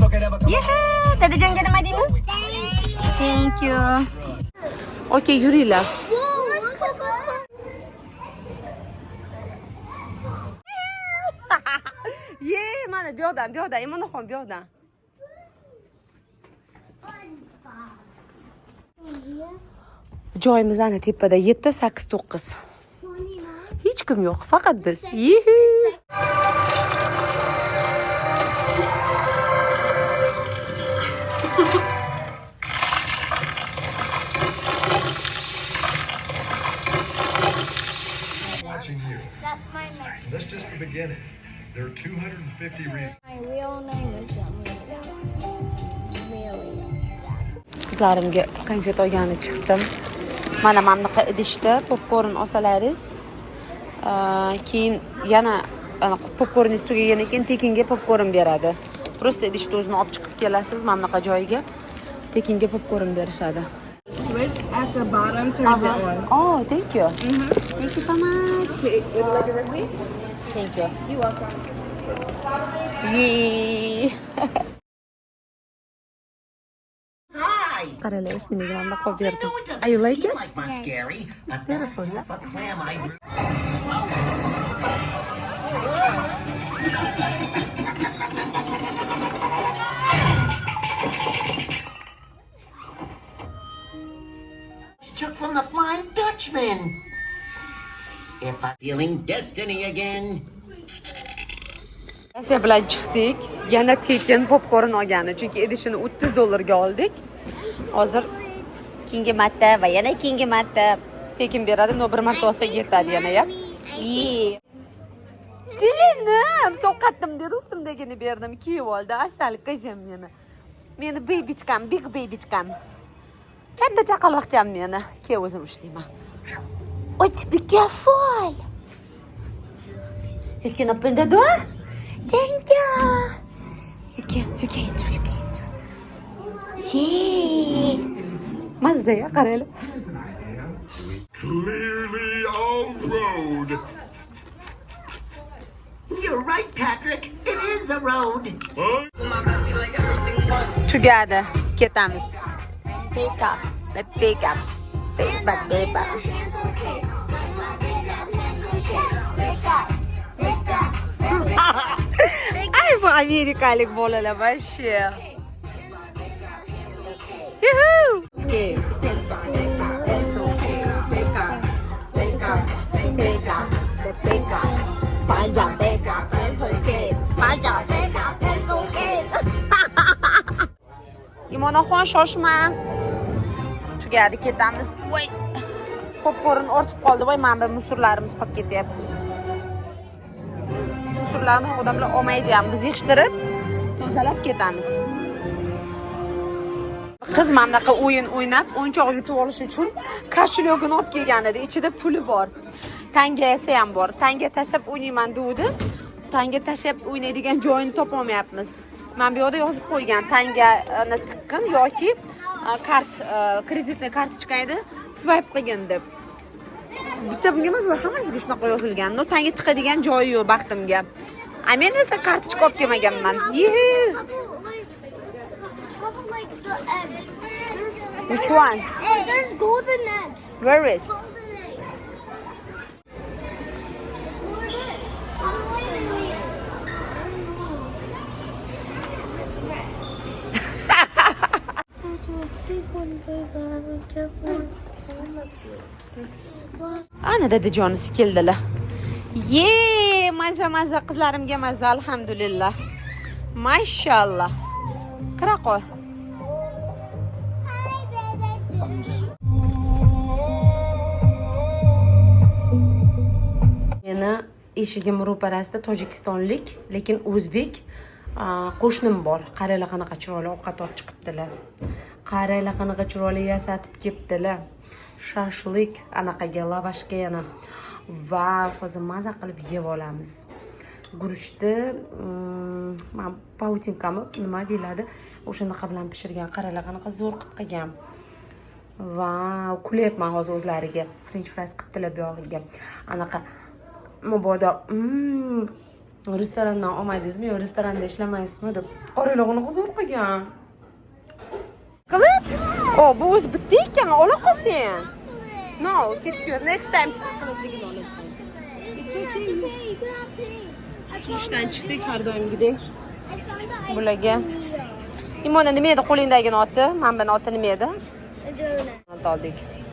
Yeah, dadajonga nima deymiz? Thank you. Okay, yuringlar. Ye, mana bu yoqdan, Imonaxon bu yoqdan. Joyimiz ana tepada 7, 8, 9. Hech kim yo'q, faqat biz. Yuhu. Watching you. That's my next. That's just the beginning. There are 250 reasons. My real name is Amelia. Qizlarimga konfet olgani chiqdim. Mana mamnaqa idishda popkorn olsalaringiz, keyin yana popkorningiz tugagandan keyin tekinga popkorn beradi. Prosta idishni o'zini olib chiqib kelasiz, mamnaqa joyiga tekinga popkorn berishadi. Switch at the bottom turns it on. Oh, thank you. Thank you so much. Would you like a receipt? Thank you. You're welcome. Yay. Qaranglar, ismini ham qo'yib berdim. You like it? Like my scary. It's beautiful, yeah? A clam I grew. Took from the Flying Dutchman. If I'm feeling destiny again. Asiya bilan chiqdik. Yana tekin popkorn olgani, chunki edishini $30 ga oldik. Hozir keyingi marta va yana keyingi marta tekin beradi. No bir marta olsa yetadi yana, ya. Dilim, sovqatdim dedi, ustimdagini berdim, kiyib oldi. Asal qizim meni. Meni babychkam, big babychkam. Katta chaqaloqcham meni. Keyin o'zim ishlayman. Wait, be careful. You can open the door? Thank you. You can enter. Yeah. Mazza ya, qaranglar. Clearly off-road. You're right, Patrick. It is a road. Tugadi, ketamiz. Pick up. Ay, bu amerikalik bolalar вообще. Yuhu! Imonaxon, shoshma. Tugadi, ketamiz. Voy. Popkorn ortib qoldi. Voy, mana bu musurlarimiz qolib ketyapti. Musurlarni odamlar olmaydi ham. Biz yig'ishtirib, tozalab ketamiz. Qiz mamnaqa o'yin o'ynab, o'yinchoq yutib olish uchun koshyogini olib kelgan edi. Ichida puli bor. Tangasi ham bor. Tanga tashlab o'ynayman degdi. Tanga tashlab o'ynaydigan joyini topolmayapmiz. Men bu yerda yozib qo'ygan, tangani tiqqin yoki kreditni kartochkangni swipe qilgin deb. Bitta bunga emas, hammasiga shunaqa yozilgan. No, tanga tiqadigan joyi yo'q baxtimga. Men esa kartochka olib kelmaganman. Which one? Hey, there's golden egg. Where is? Ana dadajonisi keldilar. Ye, maza qizlarimga maza, alhamdulillah. Mashallah. Kira qol. Meni eshigim ro'parasida tojikistonlik, lekin o'zbek qo'shnim bor. Qaranglar qanaqa chiroyli ovqat olib chiqibdilar. Qaranglar qanaqa chiroyli yasatib kelibdilar. Shashlik, anaqaga lavashga yana. Va hozir maza qilib yeb olamiz. Guruchni, pautinkami, nima deyiladi? O'shanaqa bilan pishirgan. Qaranglar qanaqa zo'r qilib qilgan. Vau, kulyapman hozir o'zlariga. French fries qilibdilar bu yog'iga. Anaqa mabodo Restorandan olmaydingizmi yo restoranda ishlamaysizmi deb. Qaranglar, uni zo'r qilgan. Qilit? O, bu o'zi bitta ekan, ola qolsin. No, it's good. Next time chiqib olasan. It's okay. You cannot play. Sushdan chiqdik har doimgidek. Bularga. Imona nima edi qo'lingdagini otdi? Men buni oti nima edi? I don't know. Oldik.